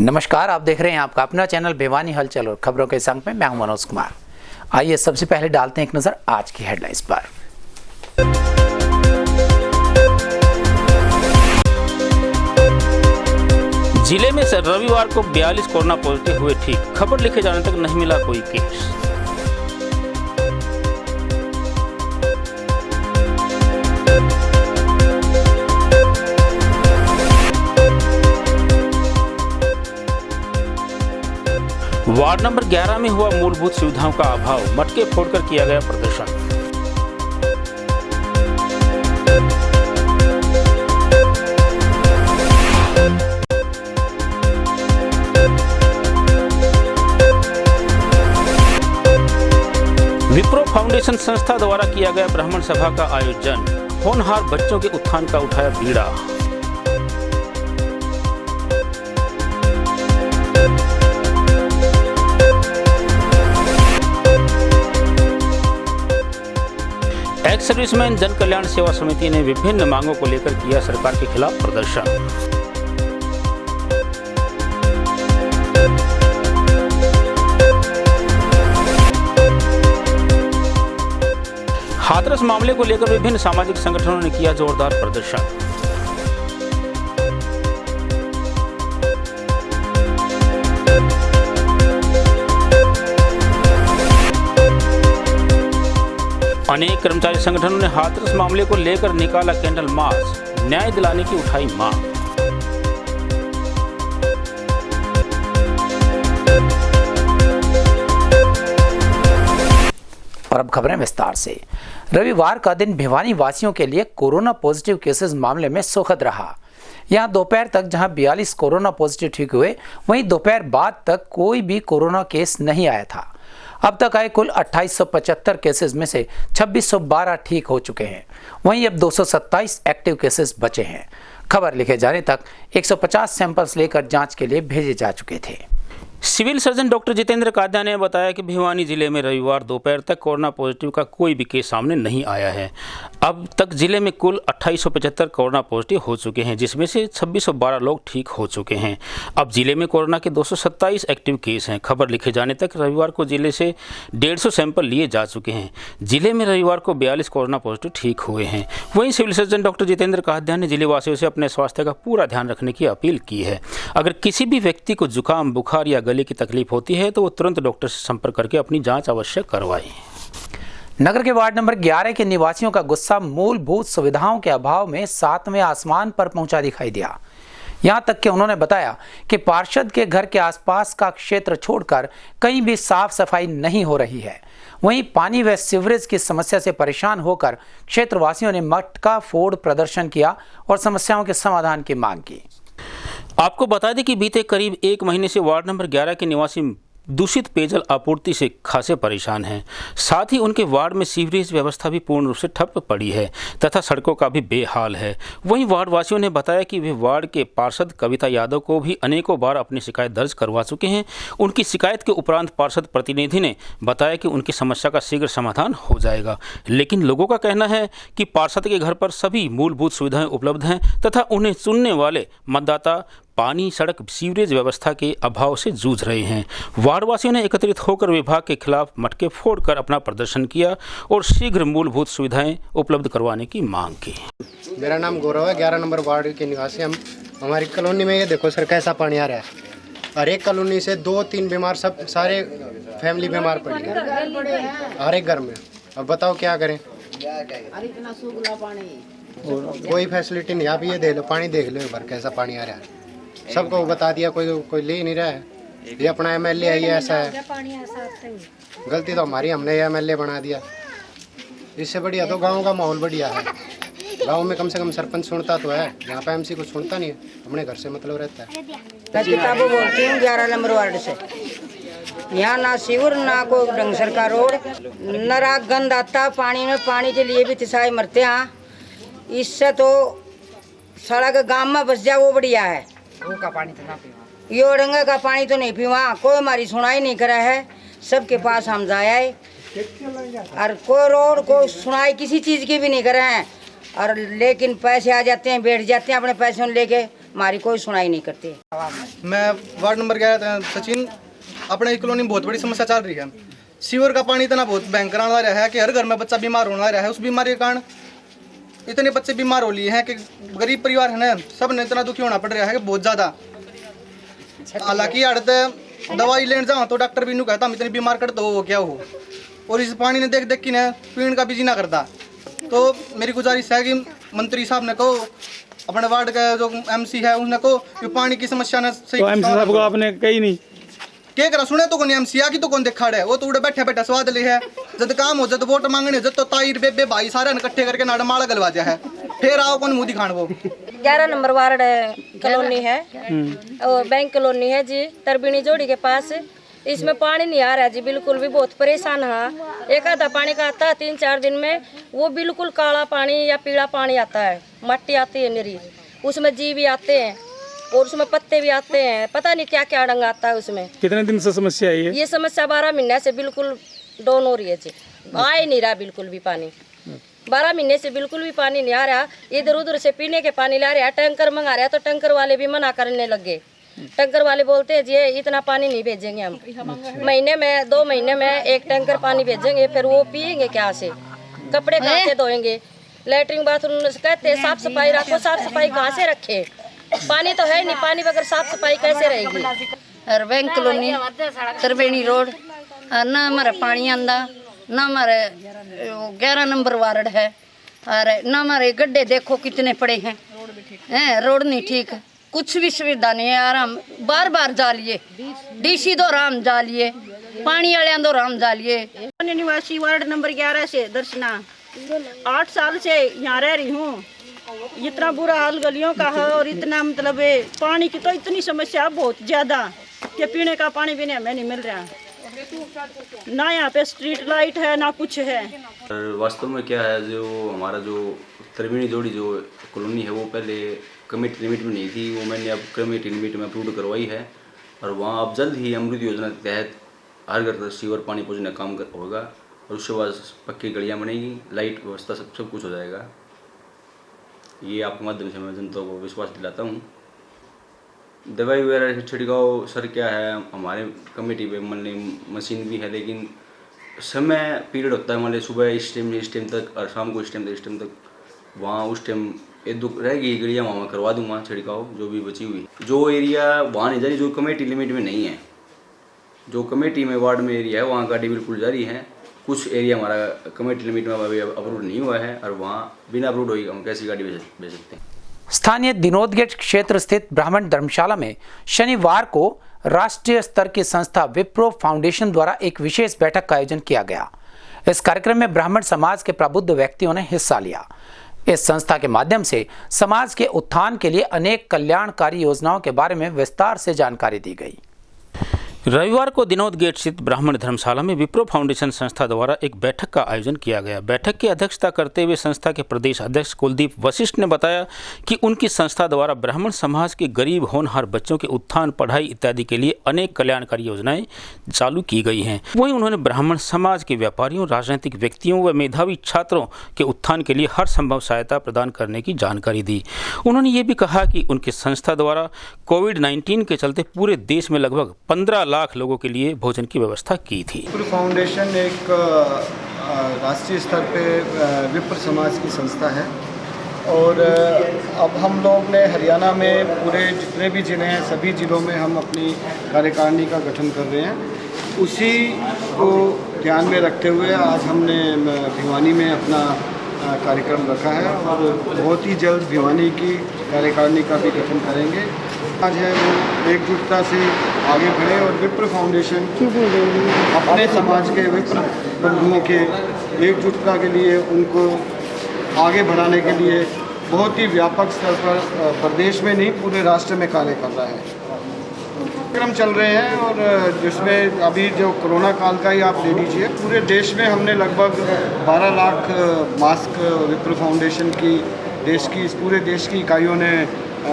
नमस्कार, आप देख रहे हैं आपका अपना चैनल भिवानी हलचल और खबरों के संग में मैं हूं मनोज कुमार। आइए सबसे पहले डालते हैं एक नजर आज की हेडलाइंस पर। जिले में रविवार को 42 कोरोना पॉजिटिव हुए ठीक। खबर लिखे जाने तक नहीं मिला कोई केस। वार्ड नंबर 11 में हुआ मूलभूत सुविधाओं का अभाव, मटके फोड़कर किया गया प्रदर्शन। विप्रो फाउंडेशन संस्था द्वारा किया गया ब्राह्मण सभा का आयोजन, होनहार बच्चों के उत्थान का उठाया बीड़ा। एक्स सर्विसमैन जन कल्याण सेवा समिति ने विभिन्न मांगों को लेकर किया सरकार के खिलाफ प्रदर्शन। हाथरस मामले को लेकर विभिन्न सामाजिक संगठनों ने किया जोरदार प्रदर्शन। अनेक कर्मचारी संगठनों ने हाथरस मामले को लेकर निकाला कैंडल मार्च, न्याय दिलाने की उठाई मांग। और अब खबरें विस्तार से। रविवार का दिन भिवानी वासियों के लिए कोरोना पॉजिटिव केसेस मामले में सुखद रहा। यहां दोपहर तक जहां 42 कोरोना पॉजिटिव ठीक हुए, वहीं दोपहर बाद तक कोई भी कोरोना केस नहीं आया था। अब तक आए कुल 2875 केसेस में से 2612 ठीक हो चुके हैं। वहीं अब 227 एक्टिव केसेस बचे हैं। खबर लिखे जाने तक 150 सैंपल्स लेकर जांच के लिए भेजे जा चुके थे। सिविल सर्जन डॉक्टर जितेंद्र काद्या ने बताया कि भिवानी जिले में रविवार दोपहर तक कोरोना पॉजिटिव का कोई भी केस सामने नहीं आया है। अब तक जिले में कुल 2875 कोरोना पॉजिटिव हो चुके हैं, जिसमें से 2612 लोग ठीक हो चुके हैं। अब जिले में कोरोना के 227 एक्टिव केस हैं। खबर लिखे जाने तक रविवार को जिले से 150 सैंपल लिए जा चुके हैं। जिले में रविवार को 42 कोरोना पॉजिटिव ठीक हुए हैं। वहीं सिविल सर्जन डॉक्टर जितेंद्र काद्या ने जिले वासियों से अपने स्वास्थ्य का पूरा ध्यान रखने की अपील की है। अगर किसी भी व्यक्ति को जुकाम, बुखार या गले की तकलीफ होती है तो वो तुरंत डॉक्टर से संपर्क करके अपनी जांच अवश्य करवाएं। नगर के वार्ड नंबर 11 के निवासियों का गुस्सा मूलभूत सुविधाओं के अभाव में 7वें आसमान पर पहुंचा दिखाई दिया। यहां तक कि उन्होंने बताया कि पार्षद के घर के आसपास का क्षेत्र छोड़कर कहीं भी साफ सफाई नहीं हो रही है। वहीं पानी व सीवरेज की समस्या से परेशान होकर क्षेत्रवासियों ने मटका फोड़ प्रदर्शन किया और समस्याओं के समाधान की मांग की। आपको बता दें कि बीते करीब 1 महीने से वार्ड नंबर 11 के निवासी दूषित पेयजल आपूर्ति से खासे परेशान हैं। साथ ही उनके वार्ड में सीवरेज व्यवस्था भी पूर्ण रूप से ठप पड़ी है तथा सड़कों का भी बेहाल है। वहीं वार्ड वासियों ने बताया कि वे वार्ड के पार्षद कविता यादव को भी अनेकों बार अपनी शिकायत दर्ज करवा चुके हैं। उनकी शिकायत के उपरांत पार्षद प्रतिनिधि ने बताया कि उनकी समस्या का शीघ्र समाधान हो जाएगा। लेकिन लोगों का कहना है कि पार्षद के घर पर सभी मूलभूत सुविधाएं उपलब्ध हैं तथा उन्हें चुनने वाले मतदाता पानी, सड़क, सीवरेज व्यवस्था के अभाव से जूझ रहे हैं। वार्डवासियों ने एकत्रित होकर विभाग के खिलाफ मटके फोड़कर अपना प्रदर्शन किया और शीघ्र मूलभूत सुविधाएं उपलब्ध करवाने की मांग की। मेरा नाम गौरव है, 11 नंबर वार्ड के निवासी हम। हमारी कॉलोनी में ये देखो सर कैसा पानी आ रहा है। हर एक कॉलोनी से 2-3 बीमार, सब सारे फैमिली बीमार पड़ी है हर एक घर में। अब बताओ क्या करें, कोई फैसिलिटी नहीं। आप ये देख लो, पानी देख लो एक बार कैसा पानी आ रहा है। सबको बता दिया, कोई ले ही नहीं रहा है। ये अपना एमएलए है, ये ऐसा है। गलती तो हमारी, हमने ये एमएलए बना दिया। इससे बढ़िया तो गांव का माहौल बढ़िया है। गांव में कम से कम सरपंच सुनता तो है, यहाँ पे एमसी को सुनता नहीं है। अपने घर से मतलब रहता है। मैं किताबों बोलती हूँ 11 नंबर वार्ड से। यहाँ ना सीवर, ना कोई ढंग सर का रोड, न राग गंद आता पानी में। पानी के लिए भी तिसाई मरते हैं। इससे तो सड़क गांव में बस जाए वो बढ़िया है। वो का पानी तो ना पीवा, यो रंगा का पानी तो नहीं पीवा। कोई हमारी सुनाई नहीं करा है। सबके पास हम जाया है और कोई रोड कोई सुनाई किसी चीज़ की भी नहीं करे हैं। और लेकिन पैसे आ जाते हैं, बैठ जाते हैं अपने पैसे लेके, हमारी कोई सुनाई नहीं करती। मैं वार्ड नंबर 11 सचिन, अपने कॉलोनी में बहुत बड़ी समस्या चल रही है। सीवर का पानी इतना बहुत भयंकर आने लगा है कि हर घर में बच्चा बीमार होने लगा है। उस बीमारी के कारण इतने बच्चे बीमार हो लिए हैं कि गरीब परिवार है ना, सब ने इतना दुखी होना पड़ रहा है कि बहुत ज़्यादा। हालांकि अड़ते दवाई लेने जाओ तो डॉक्टर भी नहीं कहता हम इतने बीमार कर तो वो क्या हो, और इस पानी ने देख देख के ना पीने का भी जी ना करता। तो मेरी गुजारिश है कि मंत्री साहब ने कहो, अपने वार्ड का जो एमसी है उसने कहो कि पानी की समस्या ने सही। तो एमसी साहब को आपने कही नहीं क्या करा, सुने तो कौन एमसी की तो कौन देखा है, वो तो उड़े बैठे बैठे स्वाद ले है। जब काम हो जब वोट मांगने जब तो ताई बेबे भाई सारे इकट्ठे करके नाड़ माला गलवा दिया है, फिर आओ कौन मुँह दिखान। वो 11 नंबर वार्ड कॉलोनी है और बैंक कॉलोनी है जी, तरबिनी जोड़ी के पास। इसमें पानी नहीं आ रहा जी, बिल्कुल भी बहुत परेशान है। एक आधा पानी का आता है 3-4 दिन में, वो बिल्कुल काला पानी या पीला पानी आता है, मट्टी आती है निरी, उसमें जी भी आते हैं और उसमें पत्ते भी आते हैं, पता नहीं क्या क्या डंग आता है उसमें। कितने दिन से समस्या है ये समस्या 12 महीने से बिल्कुल डाउन हो रही है जी, आ ही नहीं रहा बिल्कुल भी पानी। 12 महीने से बिल्कुल भी पानी नहीं आ रहा। इधर उधर से पीने के पानी ला रहा है, टैंकर मंगा रहा है तो टैंकर वाले भी मना करने लगे। टैंकर वाले बोलते हैं जी इतना पानी नहीं भेजेंगे हम, महीने में 2 महीने में एक टैंकर पानी भेजेंगे, फिर वो पियेंगे क्या से, कपड़े कहाँ से धोएंगे, लेटरिन बाथरूम कहते हैं साफ सफाई रखो, साफ सफाई कहाँ से रखे, पानी तो है नहीं, पानी बगैर साफ सफाई कैसे रहेगी। और बैंक कॉलोनी त्रिवेणी रोड, ना हमारा पानी आंदा, ना हमारे 11 नंबर वार्ड है, और ना हमारे गड्ढे देखो कितने पड़े हैं, रोड नहीं ठीक, कुछ भी सुविधा नहीं है। आराम बार बार जा लिए, डीसी दो राम जा लिए, पानी वाले दो राम जा लिए। निवासी वार्ड नंबर 11 से दर्शना, 8 साल से यहाँ रह रही हूँ। इतना बुरा हाल गलियों का है और इतना मतलब पानी की तो इतनी समस्या बहुत ज़्यादा कि पीने का पानी भी हमें नहीं मिल रहा, ना यहाँ पे स्ट्रीट लाइट है ना कुछ है। वास्तव में क्या है, जो हमारा जो त्रिवेणी जोड़ी जो कॉलोनी है वो पहले कमेटी लिमिट में नहीं थी, वो मैंने अब कमेटी लिमिट में अप्रूव करवाई है, और वहाँ अब जल्द ही अमृत योजना के तहत हर घर तक सीवर पानी पहुँचने का काम होगा, और उसके बाद पक्की गलियाँ बनेगी, लाइट व्यवस्था सब कुछ हो जाएगा। ये आपके माध्यम से मैं जनता को विश्वास दिलाता हूँ। दवाई वगैरह छिड़काव सर क्या है, हमारे कमेटी पे मान ली मशीन भी है, लेकिन समय पीरियड होता है, मान ली सुबह इस टाइम तक और शाम को इस टाइम तक वहाँ उस टाइम ये दुख रहेगी गलियाँ, वहाँ करवा दूँगा छिड़काव जो भी बची हुई। जो एरिया वहाँ नहीं जा रही, जो कमेटी लिमिट में नहीं है, जो कमेटी में वार्ड में एरिया है वहाँ गाड़ी बिल्कुल जारी है। कुछ एरिया हमारा कमेटी लिमिट में अभी अप्रूव नहीं हुआ है, और वहाँ बिना अप्रूव हुई हम कैसी गाड़ी भेज सकते हैं। स्थानीय दिनोद गेट क्षेत्र स्थित ब्राह्मण धर्मशाला में शनिवार को राष्ट्रीय स्तर की संस्था विप्रो फाउंडेशन द्वारा एक विशेष बैठक का आयोजन किया गया। इस कार्यक्रम में ब्राह्मण समाज के प्रबुद्ध व्यक्तियों ने हिस्सा लिया। इस संस्था के माध्यम से समाज के उत्थान के लिए अनेक कल्याणकारी योजनाओं के बारे में विस्तार से जानकारी दी गई। रविवार को दिनोद गेट स्थित ब्राह्मण धर्मशाला में विप्रो फाउंडेशन संस्था द्वारा एक बैठक का आयोजन किया गया। बैठक की अध्यक्षता करते हुए संस्था के प्रदेश अध्यक्ष कुलदीप वशिष्ठ ने बताया कि उनकी संस्था द्वारा ब्राह्मण समाज के गरीब होनहार बच्चों के उत्थान, पढ़ाई इत्यादि के लिए अनेक कल्याणकारी योजनाएं चालू की गई हैं। वहीं उन्होंने ब्राह्मण समाज के व्यापारियों, राजनीतिक व्यक्तियों व मेधावी छात्रों के उत्थान के लिए हर संभव सहायता प्रदान करने की जानकारी दी। उन्होंने ये भी कहा कि उनकी संस्था द्वारा कोविड-19 के चलते पूरे देश में लगभग 15 लाख लोगों के लिए भोजन की व्यवस्था की थी। विप्र फाउंडेशन एक राष्ट्रीय स्तर पे विप्र समाज की संस्था है, और अब हम लोग ने हरियाणा में पूरे जितने भी ज़िले हैं सभी ज़िलों में हम अपनी कार्यकारिणी का गठन कर रहे हैं। उसी को ध्यान में रखते हुए आज हमने भिवानी में अपना कार्यक्रम रखा है, और बहुत ही जल्द भिवानी की कार्यकारिणी का भी गठन करेंगे। आज है वो एकजुटता से आगे बढ़े और विप्र फाउंडेशन अपने समाज के विप्र बंधुओं के एकजुटता के लिए उनको आगे बढ़ाने के लिए बहुत ही व्यापक स्तर पर प्रदेश में नहीं पूरे राष्ट्र में कार्य कर रहा है। कार्यक्रम चल रहे हैं, और जिसमें अभी जो कोरोना काल का ही आप ले लीजिए, पूरे देश में हमने लगभग 12 लाख मास्क विप्र फाउंडेशन की पूरे देश की इकाइयों ने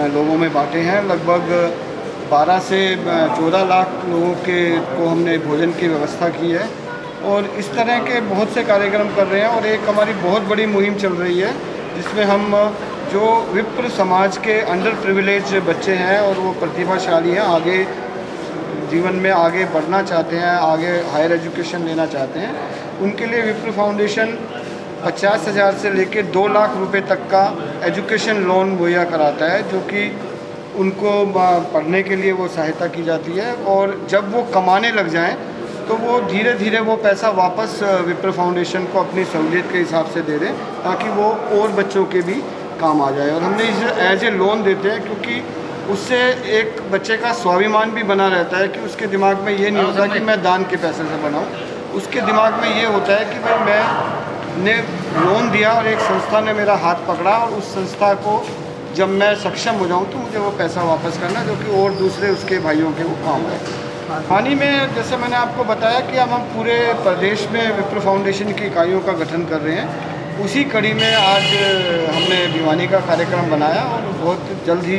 लोगों में बांटे हैं। लगभग 12 से 14 लाख लोगों को हमने भोजन की व्यवस्था की है, और इस तरह के बहुत से कार्यक्रम कर रहे हैं। और एक हमारी बहुत बड़ी मुहिम चल रही है जिसमें हम जो विप्र समाज के अंडर प्रिविलेज बच्चे हैं और वो प्रतिभाशाली हैं, आगे जीवन में आगे बढ़ना चाहते हैं, आगे हायर एजुकेशन लेना चाहते हैं, उनके लिए विप्र फाउंडेशन 50,000 से लेकर 2 लाख रुपए तक का एजुकेशन लोन मुहैया कराता है, जो कि उनको पढ़ने के लिए वो सहायता की जाती है। और जब वो कमाने लग जाएं तो वो धीरे धीरे वो पैसा वापस विप्र फाउंडेशन को अपनी सहूलियत के हिसाब से दे दें, ताकि वो और बच्चों के भी काम आ जाए। और हमने इसे एज ए लोन देते हैं, क्योंकि उससे एक बच्चे का स्वाभिमान भी बना रहता है कि उसके दिमाग में ये नहीं होता कि मैं दान के पैसे से बनाऊँ। उसके दिमाग में ये होता है कि भाई मैंने लोन दिया और एक संस्था ने मेरा हाथ पकड़ा, और उस संस्था को जब मैं सक्षम हो जाऊँ तो मुझे वो पैसा वापस करना, जो कि और दूसरे उसके भाइयों के वो काम है। हाल ही में जैसे मैंने आपको बताया कि अब हम पूरे प्रदेश में विप्र फाउंडेशन की इकाइयों का गठन कर रहे हैं। उसी कड़ी में आज हमने भिवानी का कार्यक्रम बनाया और बहुत जल्द ही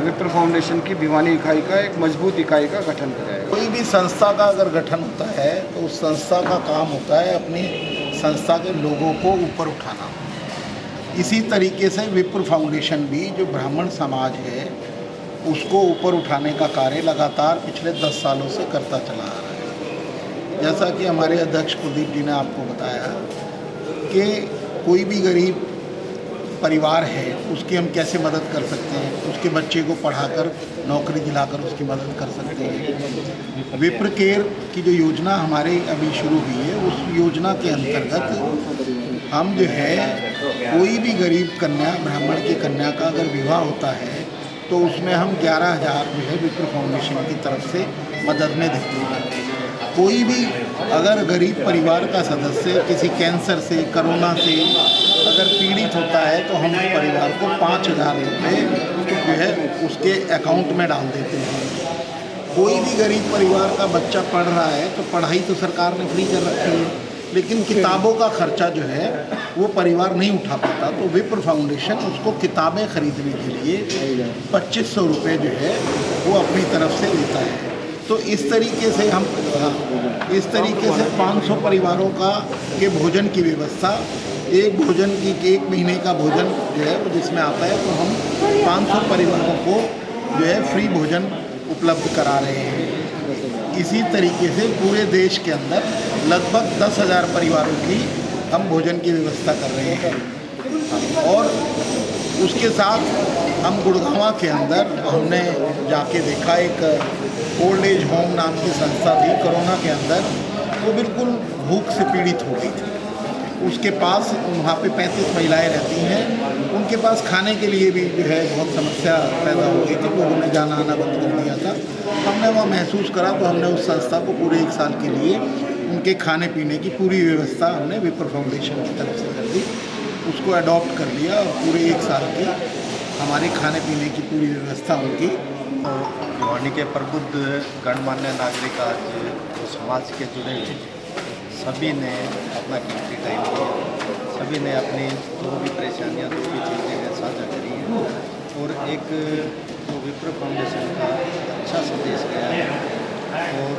विप्र फाउंडेशन की भिवानी इकाई का एक मजबूत इकाई का गठन कराएगा। कोई भी संस्था का अगर गठन होता है तो उस संस्था का काम होता है अपनी संस्था के लोगों को ऊपर उठाना। इसी तरीके से विप्र फाउंडेशन भी जो ब्राह्मण समाज है उसको ऊपर उठाने का कार्य लगातार पिछले 10 सालों से करता चला आ रहा है। जैसा कि हमारे अध्यक्ष कुलदीप जी ने आपको बताया कि कोई भी गरीब परिवार है उसकी हम कैसे मदद कर सकते हैं, उसके बच्चे को पढ़ाकर नौकरी दिलाकर उसकी मदद कर सकते हैं। विप्र केयर की जो योजना हमारे अभी शुरू हुई है, उस योजना के अंतर्गत हम जो है कोई भी गरीब कन्या, ब्राह्मण की कन्या का अगर विवाह होता है तो उसमें हम 11,000 जो है विप्र फाउंडेशन की तरफ से मदद में देते हैं। कोई भी अगर गरीब परिवार का सदस्य किसी कैंसर से, कोरोना से अगर पीड़ित होता है तो हम उस परिवार को 5,000 रुपये जो है उसके अकाउंट में डाल देते हैं। कोई भी गरीब परिवार का बच्चा पढ़ रहा है तो पढ़ाई तो सरकार ने फ्री कर रखी है, लेकिन किताबों का खर्चा जो है वो परिवार नहीं उठा पाता, तो विप्र फाउंडेशन उसको किताबें खरीदने के लिए 2,500 रुपये जो है वो अपनी तरफ से लेता है। तो इस तरीके से हम इस तरीके से 500 परिवारों का के भोजन की व्यवस्था, एक महीने का भोजन जो है वो जिसमें आता है, तो हम 500 परिवारों को जो है फ्री भोजन उपलब्ध करा रहे हैं। इसी तरीके से पूरे देश के अंदर लगभग 10,000 परिवारों की हम भोजन की व्यवस्था कर रहे हैं। और उसके साथ हम गुड़गांव के अंदर हमने जाके देखा, एक ओल्ड एज होम नाम की संस्था थी कोरोना के अंदर, वो बिल्कुल भूख से पीड़ित हो गई थी। उसके पास वहाँ पे 35 महिलाएं रहती हैं, उनके पास खाने के लिए भी जो है बहुत समस्या पैदा हो गई थी, लोगों ने जाना आना बंद कर दिया था। हमने वह महसूस करा तो हमने उस संस्था को पूरे 1 साल के लिए उनके खाने पीने की पूरी व्यवस्था हमने विप्र फाउंडेशन की तरफ से कर दी, उसको अडॉप्ट कर लिया और पूरे 1 साल की हमारे खाने पीने की पूरी व्यवस्था उनकी। भिवानी के प्रबुद्ध गणमान्य नागरिक आज समाज के जुड़े हुए सभी ने अपना कीमती टाइम दिया, सभी ने अपनी जो भी परेशानियाँ, जो भी चीज़ें साझा करी हैं, और एक जो विप्र फाउंडेशन का अच्छा संदेश गया है और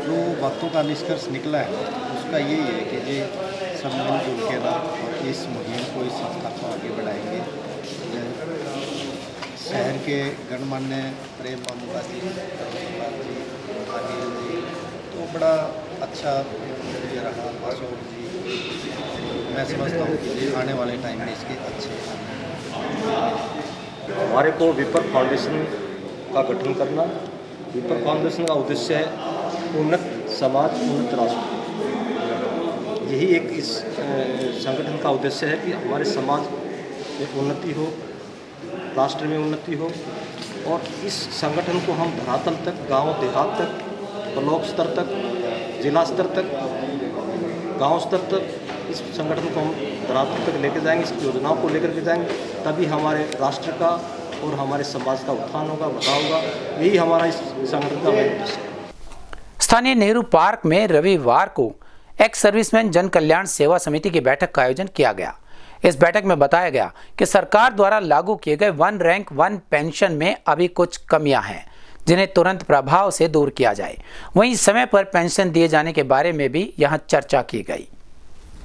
जो बातों का निष्कर्ष निकला है उसका यही है कि ये सब मिलजुल के ना इस मुहिम को, इस संस्था को आगे बढ़ाएंगे। शहर के गणमान्य प्रेम मामूला जी, अनिल जी, तो बड़ा अच्छा ये रहा, अशोक जी, मैं समझता हूँ कि आने वाले टाइम में इसके अच्छे। हमारे को विप्र फाउंडेशन का गठन करना, विप्र फाउंडेशन का उद्देश्य है उन्नत समाज उन्नत राष्ट्र। यही एक इस संगठन का उद्देश्य है कि हमारे समाज में उन्नति हो, राष्ट्र में उन्नति हो, और इस संगठन को हम धरातल तक, गांव देहात तक, ब्लॉक स्तर तक, जिला स्तर तक, गांव स्तर तक इस संगठन को हम धरातल तक लेकर जाएंगे, इस योजनाओं को लेकर के जाएंगे, तभी हमारे राष्ट्र का और हमारे समाज का उत्थान होगा, बढ़ाव होगा। यही हमारा इस संगठन का मेन उद्देश्य है। स्थानीय नेहरू पार्क में रविवार को एक्स सर्विसमैन जन कल्याण सेवा समिति की बैठक का आयोजन किया गया। इस बैठक में बताया गया कि सरकार द्वारा लागू किए गए 1 रैंक 1 पेंशन में अभी कुछ कमियां हैं, जिन्हें तुरंत प्रभाव से दूर किया जाए। वहीं समय पर पेंशन दिए जाने के बारे में भी यहां चर्चा की गई।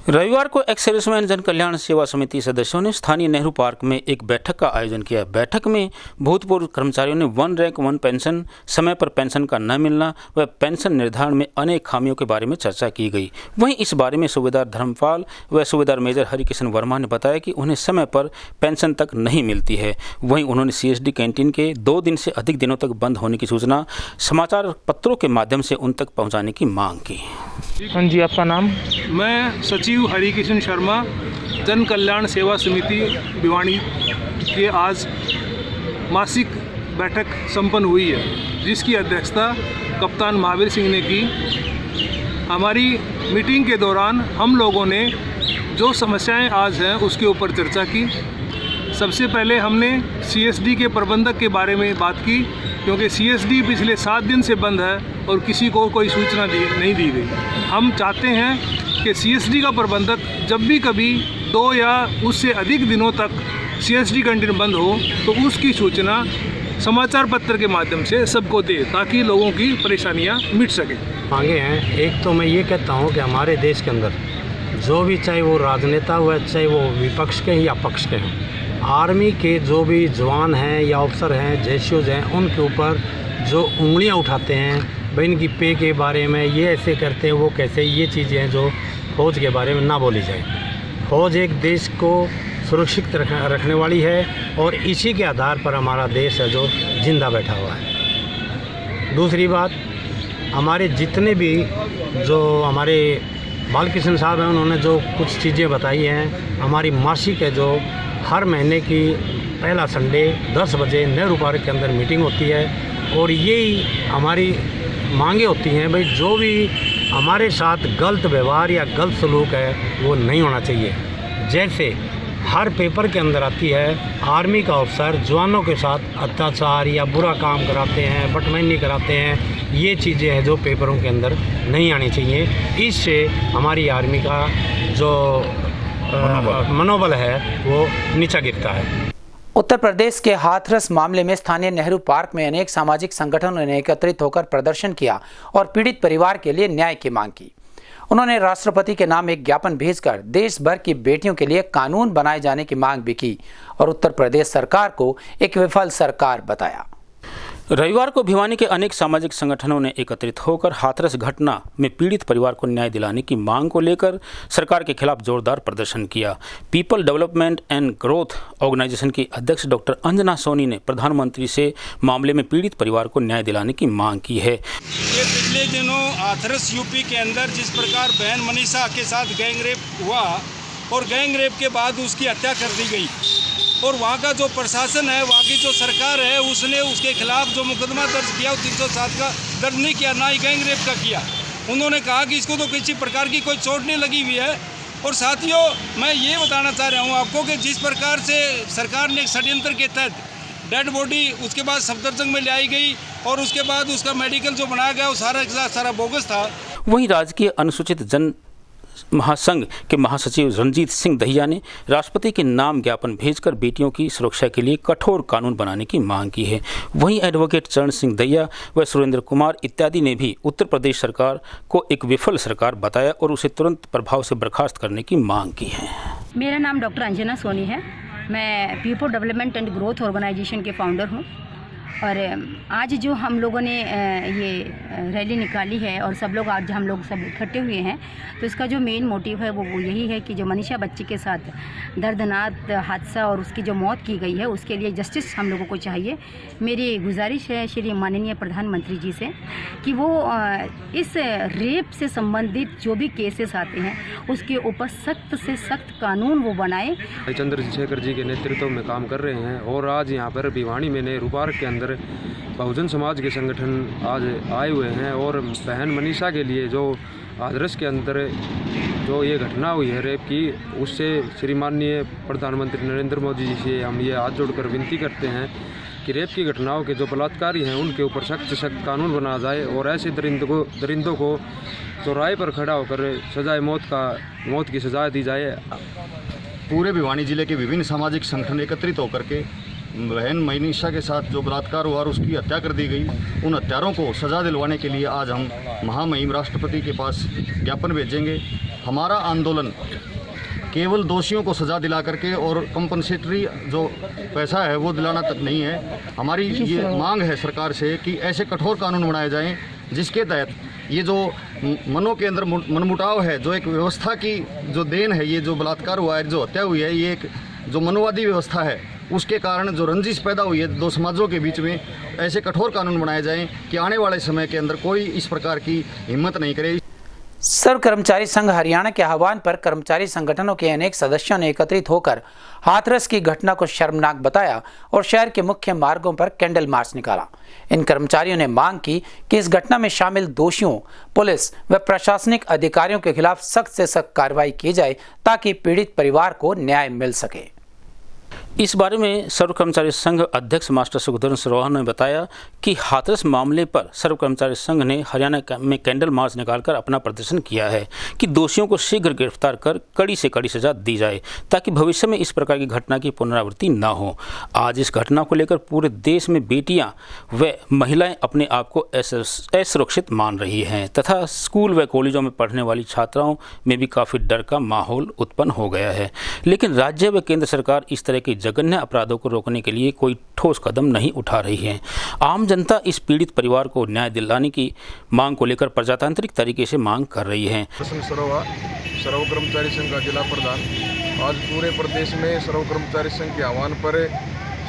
रविवार को एक्स सर्विसमैन जन कल्याण सेवा समिति सदस्यों ने स्थानीय नेहरू पार्क में एक बैठक का आयोजन किया। बैठक में भूतपूर्व कर्मचारियों ने 1 रैंक 1 पेंशन, समय पर पेंशन का न मिलना व पेंशन निर्धारण में अनेक खामियों के बारे में चर्चा की गई। वहीं इस बारे में सूबेदार धर्मपाल व सूबेदार मेजर हरिकिशन वर्मा ने बताया कि उन्हें समय पर पेंशन तक नहीं मिलती है। वहीं उन्होंने CSD कैंटीन के 2 दिन से अधिक दिनों तक बंद होने की सूचना समाचार पत्रों के माध्यम से उन तक पहुँचाने की मांग की। हाँ जी, आपका नाम? मैं सचिव हरिकिशन शर्मा, जन कल्याण सेवा समिति भिवानी के आज मासिक बैठक संपन्न हुई है, जिसकी अध्यक्षता कप्तान महावीर सिंह ने की। हमारी मीटिंग के दौरान हम लोगों ने जो समस्याएं आज हैं उसके ऊपर चर्चा की। सबसे पहले हमने CSD के प्रबंधक के बारे में बात की, क्योंकि CSD पिछले 7 दिन से बंद है और किसी को कोई सूचना नहीं दी गई। हम चाहते हैं कि CSD का प्रबंधक जब भी कभी 2 या उससे अधिक दिनों तक CSD कैंटीन बंद हो तो उसकी सूचना समाचार पत्र के माध्यम से सबको दे, ताकि लोगों की परेशानियां मिट सकें। मांगे हैं। एक तो मैं ये कहता हूँ कि हमारे देश के अंदर जो भी, चाहे वो राजनेता हुआ, चाहे वो विपक्ष के या पक्ष के हैं, आर्मी के जो भी जवान हैं या अफसर हैं, जैशियोज हैं, उनके ऊपर जो उंगलियां उठाते हैं भाई इनकी पे के बारे में, ये ऐसे करते हैं, वो कैसे, ये चीज़ें हैं जो फौज के बारे में ना बोली जाए। फौज एक देश को सुरक्षित रखने वाली है और इसी के आधार पर हमारा देश है जो जिंदा बैठा हुआ है। दूसरी बात, हमारे जितने भी जो हमारे बालकिशन साहब हैं, उन्होंने जो कुछ चीज़ें बताई हैं, हमारी मासिक है जो हर महीने की पहला संडे 10 बजे नेहरू पार्क के अंदर मीटिंग होती है और यही हमारी मांगे होती हैं भाई जो भी हमारे साथ गलत व्यवहार या गलत सलूक है वो नहीं होना चाहिए। जैसे हर पेपर के अंदर आती है, आर्मी का अफसर जवानों के साथ अत्याचार या बुरा काम कराते हैं, बटमैनी कराते हैं, ये चीज़ें हैं जो पेपरों के अंदर नहीं आनी चाहिए। इससे हमारी आर्मी का जो मनोबल है वो नीचा गिरता है। उत्तर प्रदेश के हाथरस मामले में स्थानीय नेहरू पार्क में अनेक सामाजिक संगठनों ने एकत्रित होकर प्रदर्शन किया और पीड़ित परिवार के लिए न्याय की मांग की। उन्होंने राष्ट्रपति के नाम एक ज्ञापन भेजकर देश भर की बेटियों के लिए कानून बनाए जाने की मांग भी की और उत्तर प्रदेश सरकार को एक विफल सरकार बताया। रविवार को भिवानी के अनेक सामाजिक संगठनों ने एकत्रित होकर हाथरस घटना में पीड़ित परिवार को न्याय दिलाने की मांग को लेकर सरकार के खिलाफ जोरदार प्रदर्शन किया। People Development and Growth Organization की अध्यक्ष डॉक्टर अंजना सोनी ने प्रधानमंत्री से मामले में पीड़ित परिवार को न्याय दिलाने की मांग की है। ये पिछले दिनों हाथरस यूपी के अंदर जिस प्रकार बहन मनीषा के साथ गैंगरेप हुआ और गैंगरेप के बाद उसकी हत्या कर दी गई और वहाँ का जो प्रशासन है, वहाँ की जो सरकार है, उसने उसके खिलाफ जो मुकदमा दर्ज किया वो 307 का दर्ज नहीं किया, ना ही गैंगरेप का किया। उन्होंने कहा कि इसको तो किसी प्रकार की कोई चोट नहीं लगी हुई है। और साथियों, मैं ये बताना चाह रहा हूँ आपको कि जिस प्रकार से सरकार ने एक षड्यंत्र के तहत डेड बॉडी उसके बाद सफदरजंग में ले आई गई और उसके बाद उसका मेडिकल जो बनाया गया वो सारा बोगस था। वहीं राजकीय अनुसूचित जन महासंघ के महासचिव रंजीत सिंह दहिया ने राष्ट्रपति के नाम ज्ञापन भेजकर बेटियों की सुरक्षा के लिए कठोर कानून बनाने की मांग की है। वहीं एडवोकेट चरण सिंह दहिया व सुरेंद्र कुमार इत्यादि ने भी उत्तर प्रदेश सरकार को एक विफल सरकार बताया और उसे तुरंत प्रभाव से बर्खास्त करने की मांग की है। मेरा नाम डॉक्टर अंजना सोनी है। मैं People Development and Growth Organization के फाउंडर हूँ और आज जो हम लोगों ने ये रैली निकाली है और सब लोग आज हम लोग सब इकट्ठे हुए हैं, तो इसका जो मेन मोटिव है वो यही है कि जो मनीषा बच्ची के साथ दर्दनाक हादसा और उसकी जो मौत की गई है उसके लिए जस्टिस हम लोगों को चाहिए। मेरी गुजारिश है श्री माननीय प्रधानमंत्री जी से कि वो इस रेप से संबंधित जो भी केसेस आते हैं उसके ऊपर सख्त से सख्त कानून वो बनाए। चंद्रशेखर जी के नेतृत्व में काम कर रहे हैं और आज यहाँ पर भिवानी में नेहरू पार्क के अंदर बहुजन समाज के संगठन आज आए हुए हैं और बहन मनीषा के लिए जो हाथरस के अंदर जो ये घटना हुई है रेप की, उससे श्री माननीय प्रधानमंत्री नरेंद्र मोदी जी से हम ये हाथ जोड़कर विनती करते हैं कि रेप की घटनाओं के जो बलात्कारी हैं उनके ऊपर सख्त से सख्त कानून बनाया जाए और ऐसे दरिंदों को चौराहे पर खड़ा होकर सजाए मौत की सजा दी जाए। पूरे भिवानी जिले के विभिन्न सामाजिक संगठन एकत्रित होकर के बहन मनीषा के साथ जो बलात्कार हुआ और उसकी हत्या कर दी गई, उन हत्यारों को सज़ा दिलवाने के लिए आज हम महामहिम राष्ट्रपति के पास ज्ञापन भेजेंगे हमारा आंदोलन केवल दोषियों को सज़ा दिला करके और कंपनसेटरी जो पैसा है वो दिलाना तक नहीं है। हमारी ये मांग है सरकार से कि ऐसे कठोर कानून बनाए जाएं जिसके तहत ये जो मनों के अंदर मनमुटाव है, जो एक व्यवस्था की जो देन है, ये जो बलात्कार हुआ है, जो हत्या हुई है, ये एक जो मनोवादी व्यवस्था है, उसके कारण जो रंजिश पैदा हुई है दो समाजों के बीच में, ऐसे कठोर कानून बनाए जाएं कि आने वाले समय के अंदर कोई इस प्रकार की हिम्मत नहीं करे। सर्व कर्मचारी संघ हरियाणा के आह्वान पर कर्मचारी संगठनों के अनेक सदस्यों ने एकत्रित होकर हाथरस की घटना को शर्मनाक बताया और शहर के मुख्य मार्गों पर कैंडल मार्च निकाला। इन कर्मचारियों ने मांग की कि इस घटना में शामिल दोषियों, पुलिस व प्रशासनिक अधिकारियों के खिलाफ सख्त से सख्त कार्रवाई की जाए ताकि पीड़ित परिवार को न्याय मिल सके। इस बारे में सर्व कर्मचारी संघ अध्यक्ष मास्टर सुखधर सरोहा ने बताया कि हाथरस मामले पर सर्व कर्मचारी संघ ने हरियाणा में कैंडल मार्च निकालकर अपना प्रदर्शन किया है कि दोषियों को शीघ्र गिरफ्तार कर कड़ी से कड़ी सजा दी जाए ताकि भविष्य में इस प्रकार की घटना की पुनरावृत्ति न हो। आज इस घटना को लेकर पूरे देश में बेटियां व महिलाएं अपने आप को असुरक्षित मान रही हैं तथा स्कूल व कॉलेजों में पढ़ने वाली छात्राओं में भी काफ़ी डर का माहौल उत्पन्न हो गया है। लेकिन राज्य व केंद्र सरकार इस तरह की जघन्य अपराधों को रोकने के लिए कोई ठोस कदम नहीं उठा रही है। आम जनता इस पीड़ित परिवार को न्याय दिलाने की मांग को लेकर प्रजातांत्रिक तरीके से मांग कर रही है। सर्व कर्मचारी संघ का जिला प्रधान आज पूरे प्रदेश में सर्व कर्मचारी संघ के आह्वान पर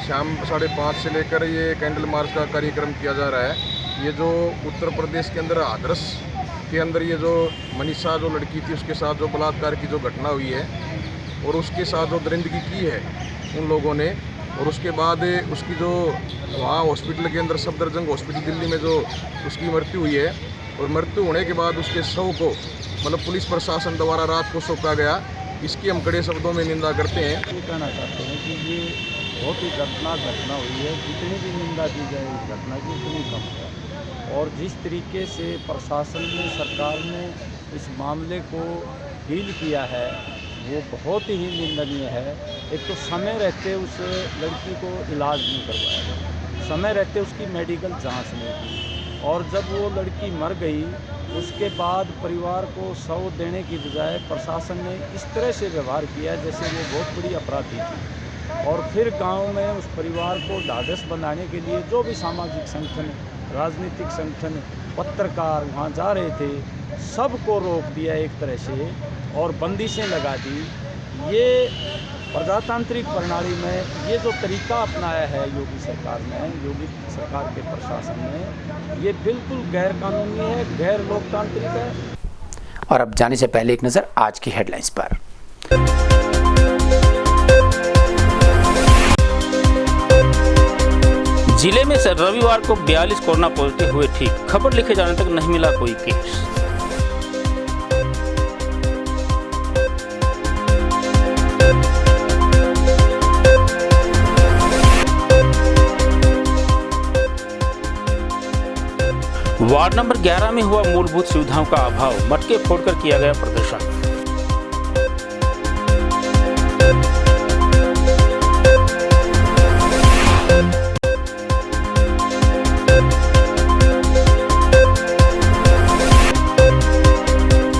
शाम 5:30 से लेकर ये कैंडल मार्च का कार्यक्रम किया जा रहा है। ये जो उत्तर प्रदेश के अंदर हाथरस के अंदर ये जो मनीषा जो लड़की थी उसके साथ जो बलात्कार की जो घटना हुई है और उसके साथ जो दरिंदगी की है उन लोगों ने, और उसके बाद उसकी जो वहाँ हॉस्पिटल के अंदर सफदरजंग हॉस्पिटल दिल्ली में जो उसकी मृत्यु हुई है और मृत्यु होने के बाद उसके शव को मतलब पुलिस प्रशासन द्वारा रात को सौंपा गया, इसकी हम कड़े शब्दों में निंदा करते हैं। ये कहना चाहते हैं कि ये बहुत ही दर्दनाक घटना हुई है, जितनी भी निंदा की जाए इस घटना की उतनी कम है। और जिस तरीके से प्रशासन ने, सरकार ने इस मामले को डील किया है वो बहुत ही निंदनीय है। एक तो समय रहते उस लड़की को इलाज नहीं करवाया गया, समय रहते उसकी मेडिकल जांच नहीं की, और जब वो लड़की मर गई उसके बाद परिवार को शव देने की बजाय प्रशासन ने इस तरह से व्यवहार किया जैसे वो बहुत बड़ी अपराधी थी। और फिर गांव में उस परिवार को ढाढ़स बनाने के लिए जो भी सामाजिक संगठन, राजनीतिक संगठन, पत्रकार वहाँ जा रहे थे, सबको रोक दिया एक तरह से और बंदिशें लगा दी। ये प्रजातांत्रिक प्रणाली में ये जो तरीका अपनाया है योगी सरकार ने, योगी सरकार के प्रशासन ने, ये बिल्कुल गैर कानूनी है, गैर लोकतांत्रिक है। और अब जाने से पहले एक नज़र आज की हेडलाइंस पर। जिले में रविवार को 42 कोरोना पॉजिटिव हुए ठीक, खबर लिखे जाने तक नहीं मिला कोई केस। वार्ड नंबर 11 में हुआ मूलभूत सुविधाओं का अभाव, मटके फोड़कर किया गया प्रदर्शन।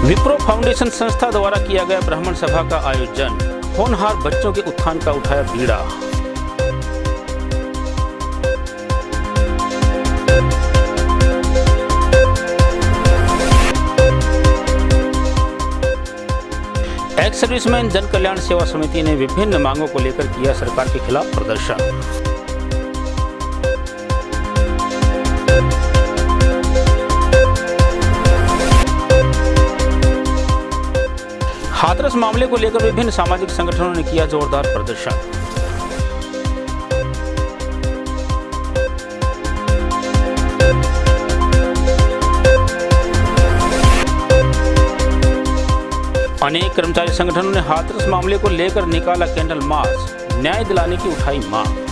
विप्रो फाउंडेशन संस्था द्वारा किया गया ब्राह्मण सभा का आयोजन, होनहार बच्चों के उत्थान का उठाया बीड़ा। एक्स सर्विसमैन जन कल्याण सेवा समिति ने विभिन्न मांगों को लेकर किया सरकार के खिलाफ प्रदर्शन। हाथरस मामले को लेकर विभिन्न सामाजिक संगठनों ने किया जोरदार प्रदर्शन। अनेक कर्मचारी संगठनों ने हाथरस मामले को लेकर निकाला कैंडल मार्च, न्याय दिलाने की उठाई मांग।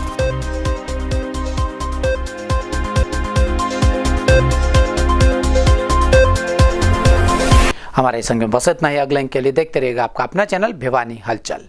हमारे संग में बस इतना ही। अगले अंक के लिए देखते रहिएगा आपका अपना चैनल भिवानी हलचल।